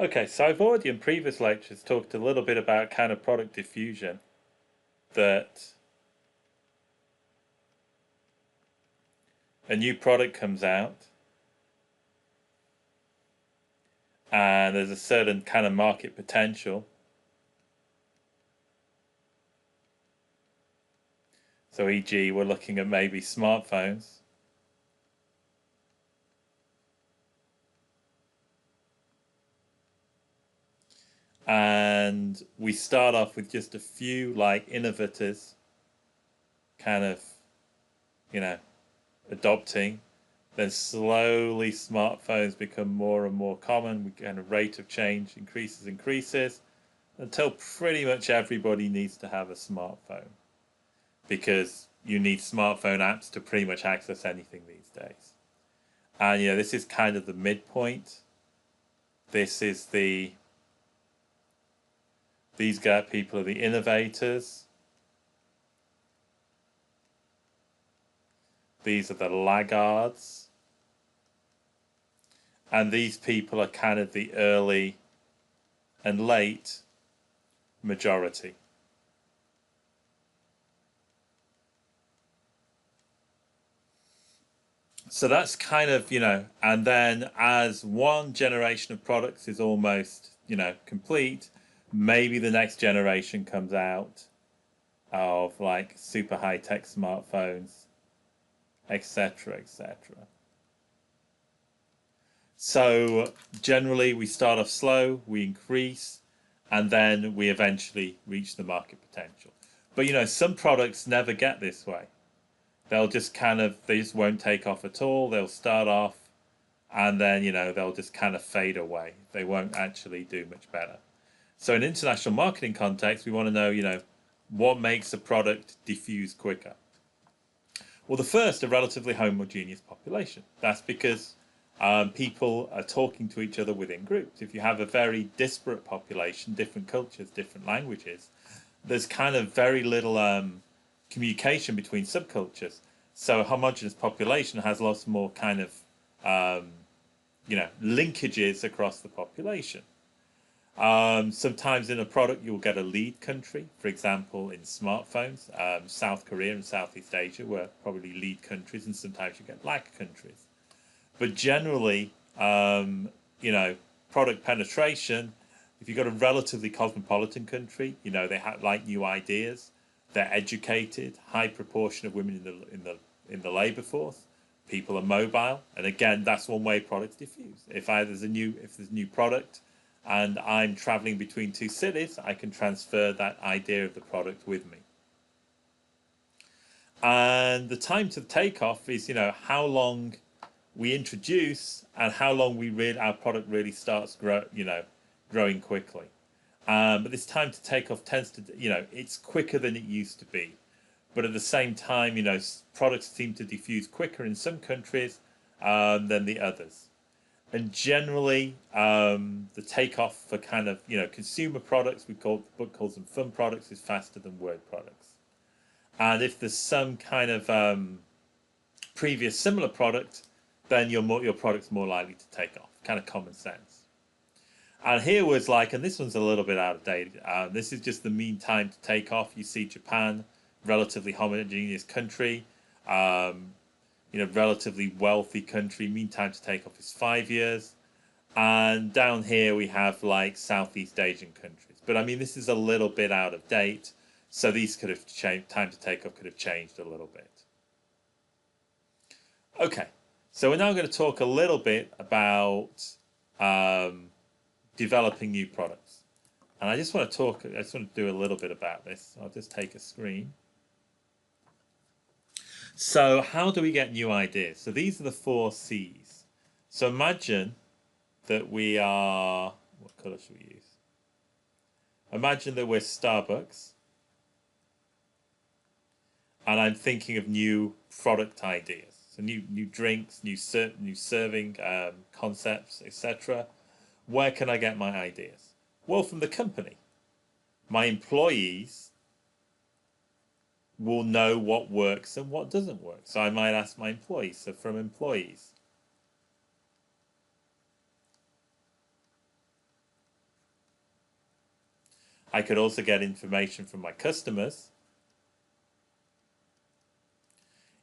Okay, so I've already in previous lectures talked a little bit about kind of product diffusion, that a new product comes out and there's a certain kind of market potential. So e.g. we're looking at maybe smartphones. And we start off with just a few like innovators kind of, adopting. Then slowly smartphones become more and more common, and the rate of change increases until pretty much everybody needs to have a smartphone, because you need smartphone apps to pretty much access anything these days. And this is kind of the midpoint. This is these people are the innovators. These are the laggards. And these people are kind of the early and late majority. So that's kind of, and then as one generation of products is almost, complete, maybe the next generation comes out of like super high-tech smartphones, etc., etc. So generally we start off slow, we increase, and then we eventually reach the market potential. But some products never get this way. They'll just they just won't take off at all. They'll start off and then, they'll just kind of fade away. They won't actually do much better. So in international marketing context, we want to know, what makes a product diffuse quicker? Well, the first, a relatively homogeneous population. That's because people are talking to each other within groups. If you have a very disparate population, different cultures, different languages, there's kind of very little communication between subcultures. So a homogeneous population has lots more kind of, linkages across the population. Sometimes in a product you'll get a lead country. For example, in smartphones, South Korea and Southeast Asia were probably lead countries, and sometimes you get lag countries. But generally, product penetration, if you've got a relatively cosmopolitan country, they have like new ideas, they're educated, high proportion of women in the labor force, people are mobile, and again, that's one way products diffuse. If there's a new product and I'm traveling between two cities, I can transfer that idea of the product with me. And the time to takeoff is, how long we introduce and how long our product really starts growing quickly. But this time to take off tends to, it's quicker than it used to be. But at the same time, products seem to diffuse quicker in some countries than the others. And generally, the takeoff for kind of, consumer products, the book calls them fun products, is faster than word products. And if there's some kind of previous similar product, then your product's more likely to take off. Kind of common sense. And here was and this one's a little bit out of date. This is just the mean time to take off. You see Japan, relatively homogeneous country, relatively wealthy country. Mean time to take off is 5 years. And down here we have like Southeast Asian countries. But I mean, this is a little bit out of date. So these could have changed, time to take off could have changed a little bit. Okay, so we're now going to talk a little bit about developing new products. And I just want to do a little bit about this. I'll just take a screen. So how do we get new ideas? So these are the 4 C's. So imagine that we are, what color should we use? Imagine that we're Starbucks. And I'm thinking of new product ideas. So new drinks, new serving concepts, etc. Where can I get my ideas? Well, from the company. My employees will know what works and what doesn't work. So I might ask my employees. So from employees. I could also get information from my customers,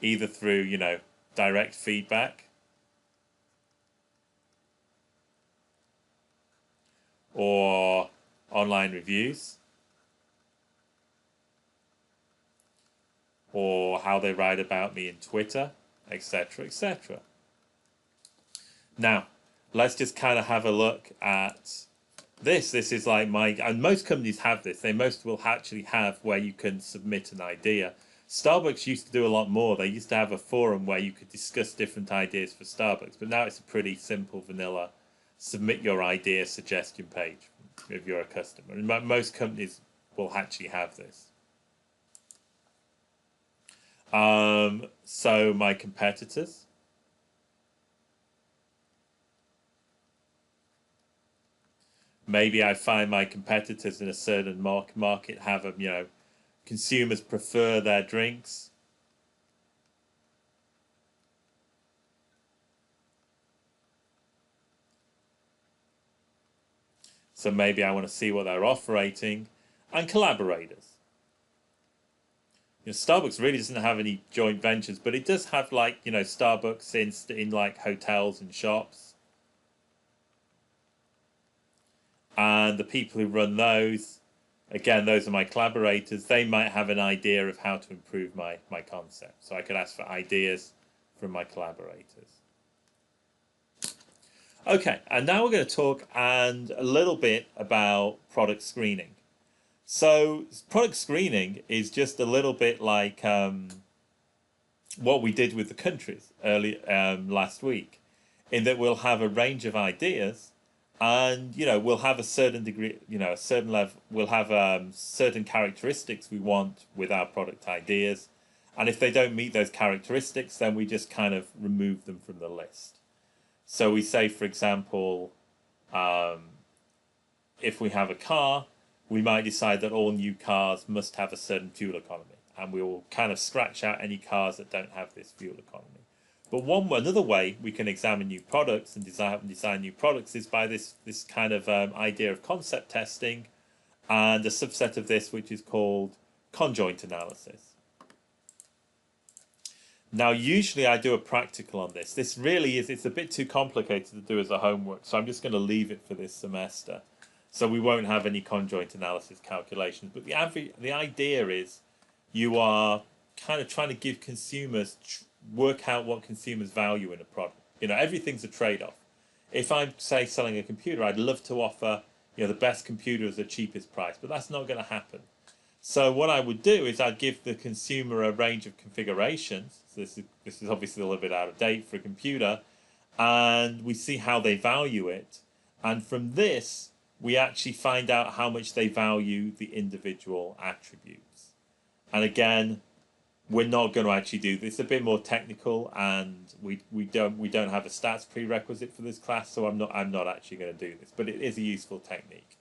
either through, direct feedback or online reviews, or how they write about me in Twitter, etc., etc. Now, let's just kind of have a look at this. This is like and most companies have this. Most will actually have where you can submit an idea. Starbucks used to do a lot more. They used to have a forum where you could discuss different ideas for Starbucks, but now it's a pretty simple, vanilla, submit your idea suggestion page if you're a customer. And most companies will actually have this. So my competitors. Maybe I find my competitors in a certain market have a, consumers prefer their drinks. So maybe I want to see what they're offering. And collaborators. Starbucks really doesn't have any joint ventures, but it does have Starbucks in like hotels and shops. And the people who run those, again, those are my collaborators. They might have an idea of how to improve my concept. So I could ask for ideas from my collaborators. Okay, and now we're going to talk a little bit about product screening. So product screening is just a little bit like what we did with the countries last week, in that we'll have a range of ideas, and we'll have a certain degree, a certain level. We'll have certain characteristics we want with our product ideas, and if they don't meet those characteristics, then we just kind of remove them from the list. So we say, for example, if we have a car, we might decide that all new cars must have a certain fuel economy, and we will kind of scratch out any cars that don't have this fuel economy. But another way we can examine new products and design new products is by this kind of idea of concept testing, and a subset of this which is called conjoint analysis. Now, usually I do a practical on this. This really it's a bit too complicated to do as a homework, so I'm just going to leave it for this semester. So we won't have any conjoint analysis calculations. But the idea is you are kind of trying to give consumers, work out what consumers value in a product. Everything's a trade-off. If I'm, say, selling a computer, I'd love to offer, the best computer at the cheapest price, but that's not going to happen. So what I would do is I'd give the consumer a range of configurations. So this is obviously a little bit out of date for a computer, and we see how they value it. And from this, we actually find out how much they value the individual attributes. And again, we're not going to actually do this. It's a bit more technical, and we don't have a stats prerequisite for this class, so I'm not actually going to do this. But it is a useful technique.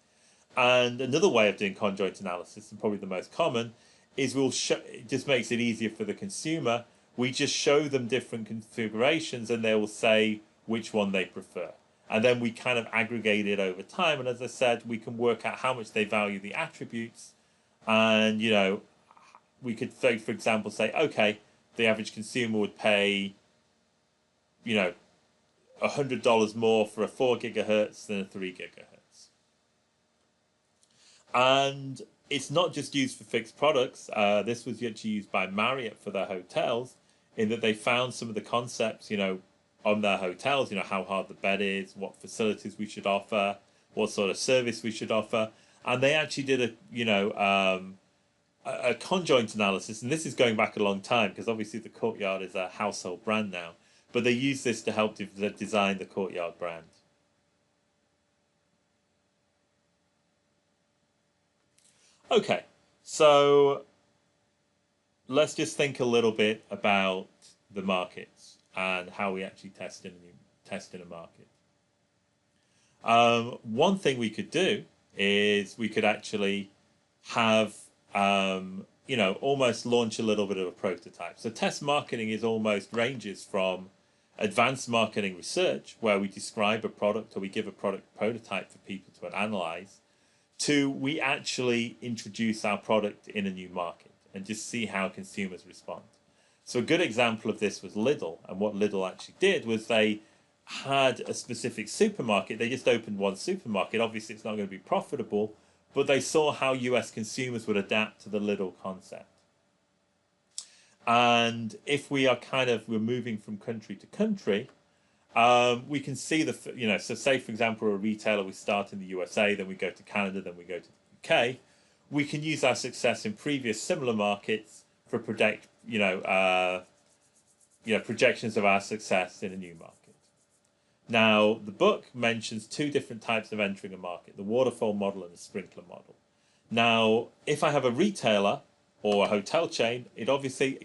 And another way of doing conjoint analysis, and probably the most common, is it just makes it easier for the consumer. We just show them different configurations, and they will say which one they prefer. And then we kind of aggregate it over time. And as I said, we can work out how much they value the attributes. And, we could, for example, say, okay, the average consumer would pay, $100 more for a 4 gigahertz than a 3 gigahertz. And it's not just used for fixed products. This was actually used by Marriott for their hotels, in that they found some of the concepts, on their hotels, how hard the bed is, what facilities we should offer, what sort of service we should offer. And they actually did a conjoint analysis, and this is going back a long time, because obviously the Courtyard is a household brand now, but they use this to help design the Courtyard brand. Okay, so let's just think a little bit about the markets and how we actually test in a market. One thing we could do is we could actually have almost launch a little bit of a prototype. So test marketing ranges from advanced marketing research, where we describe a product or we give a product prototype for people to analyze, to we actually introduce our product in a new market and just see how consumers respond. So a good example of this was Lidl, and what Lidl actually did was they had a specific supermarket. They just opened one supermarket. Obviously, it's not going to be profitable, but they saw how US consumers would adapt to the Lidl concept. And if we are we're moving from country to country, we can see so say, for example, a retailer, we start in the USA, then we go to Canada, then we go to the UK. We can use our success in previous similar markets for projections of our success in a new market. Now, the book mentions two different types of entering a market, the waterfall model and the sprinkler model. Now, if I have a retailer or a hotel chain, it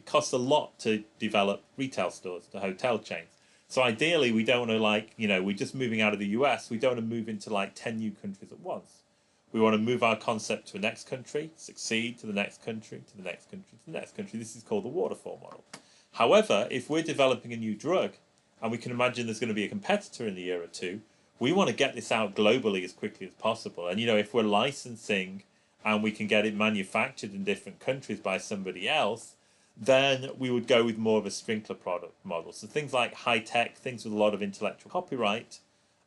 costs a lot to develop retail stores to hotel chains. So ideally, we don't want to we're just moving out of the US. We don't want to move into 10 new countries at once. We want to move our concept to the next country, succeed to the next country, to the next country, to the next country. This is called the waterfall model. However, if we're developing a new drug, and we can imagine there's going to be a competitor in the year or two, we want to get this out globally as quickly as possible. And, if we're licensing and we can get it manufactured in different countries by somebody else, then we would go with more of a sprinkler product model. So things like high-tech, things with a lot of intellectual copyright,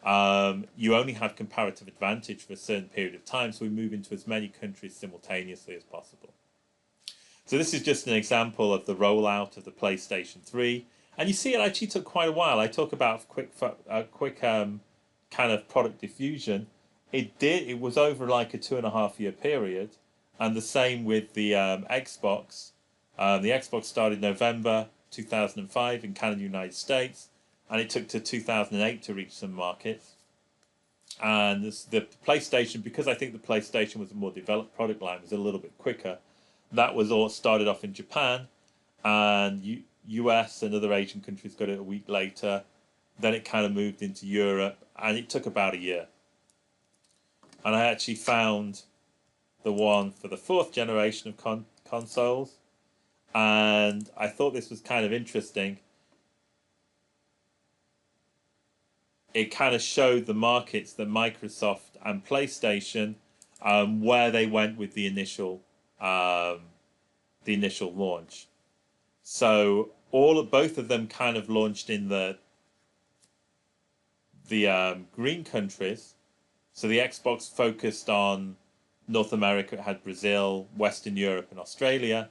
you only have comparative advantage for a certain period of time, so we move into as many countries simultaneously as possible. So this is just an example of the rollout of the PlayStation 3. And you see it actually took quite a while. I talk about a quick kind of product diffusion. It was over a 2.5-year period. And the same with the Xbox. The Xbox started November 2005 in Canada and the United States. And it took to 2008 to reach some markets. And the PlayStation, because I think the PlayStation was a more developed product line, was a little bit quicker. That was all started off in Japan. And US and other Asian countries got it a week later. Then it kind of moved into Europe, and it took about a year. And I actually found the one for the 4th generation of consoles, and I thought this was kind of interesting. It kind of showed the markets that Microsoft and PlayStation, where they went with the initial launch. So both of them kind of launched in the green countries. So the Xbox focused on North America. It had Brazil, Western Europe, and Australia.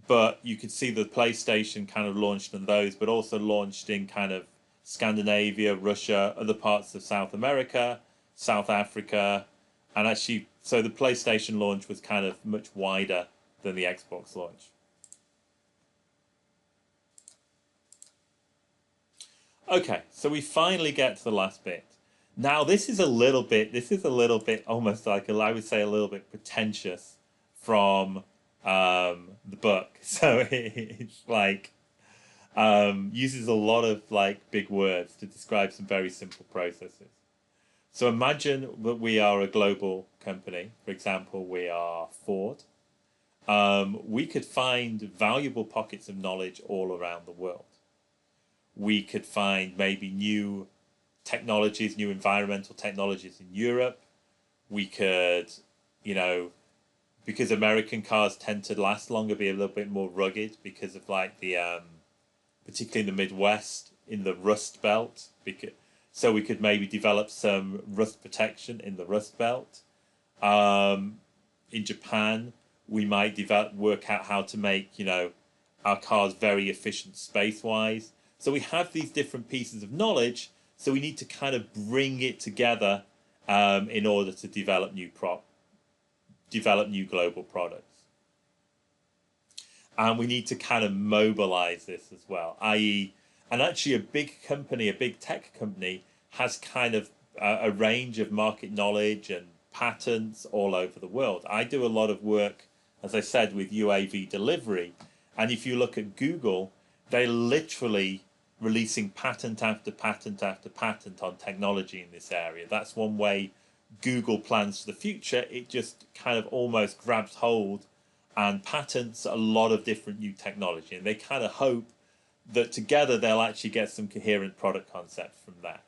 But you could see the PlayStation kind of launched in those, but also launched in kind of Scandinavia, Russia, other parts of South America, South Africa, and actually, so the PlayStation launch was kind of much wider than the Xbox launch. Okay, so we finally get to the last bit. Now, this is a little bit almost like, I would say, a little bit pretentious from the book. So it's uses a lot of big words to describe some very simple processes. So imagine that we are a global company. For example, we are Ford. We could find valuable pockets of knowledge all around the world. We could find maybe new technologies, new environmental technologies in Europe. We could, because American cars tend to last longer, be a little bit more rugged because of particularly in the Midwest, in the Rust Belt. So we could maybe develop some rust protection in the Rust Belt. In Japan, we might work out how to make, our cars very efficient space-wise. So we have these different pieces of knowledge, so we need to kind of bring it together in order to develop new global products. And we need to kind of mobilize this as well, i.e., and actually a big company, a big tech company, has kind of a range of market knowledge and patents all over the world. I do a lot of work, as I said, with UAV delivery. And if you look at Google, they're literally releasing patent after patent after patent on technology in this area. That's one way Google plans for the future. It just kind of almost grabs hold and patents a lot of different new technology. And they kind of hope that together they'll actually get some coherent product concepts from that.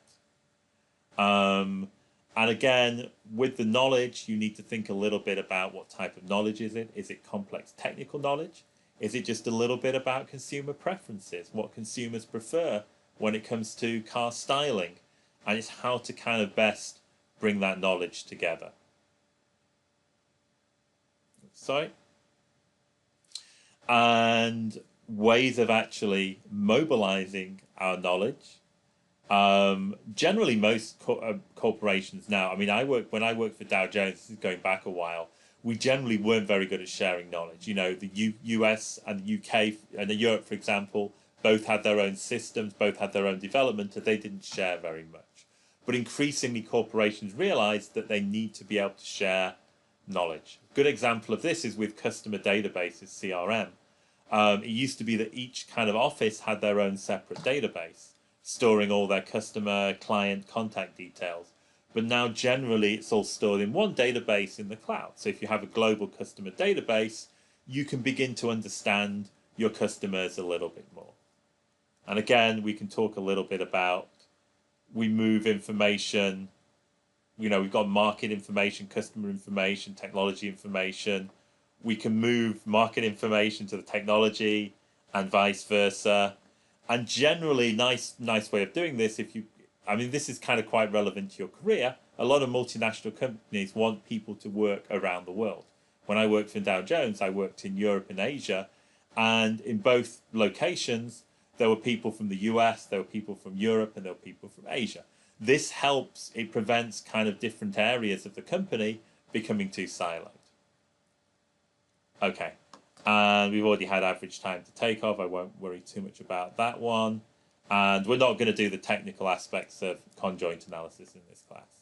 And again, with the knowledge, you need to think a little bit about what type of knowledge is it? Is it complex technical knowledge? Is it just a little bit about consumer preferences, what consumers prefer when it comes to car styling? And it's how to kind of best bring that knowledge together. Sorry. And ways of actually mobilizing our knowledge. Generally, most corporations now, I mean, when I worked for Dow Jones, this is going back a while, we generally weren't very good at sharing knowledge. You know, the US and the UK and Europe, for example, both had their own systems, both had their own development, and they didn't share very much. But increasingly, corporations realized that they need to be able to share knowledge. A good example of this is with customer databases, CRM. It used to be that each kind of office had their own separate database, storing all their customer, client, contact details. But now generally it's all stored in one database in the cloud. So if you have a global customer database, you can begin to understand your customers a little bit more. And again, we can talk a little bit about, we move information, you know, we've got market information, customer information, technology information. We can move market information to the technology and vice versa. And generally, nice way of doing this, I mean, this is kind of quite relevant to your career. A lot of multinational companies want people to work around the world. When I worked for Dow Jones, I worked in Europe and Asia. And in both locations, there were people from the US, there were people from Europe, and there were people from Asia. This helps, it prevents kind of different areas of the company becoming too siloed. Okay, and we've already had average time to take off. I won't worry too much about that one. And we're not going to do the technical aspects of conjoint analysis in this class.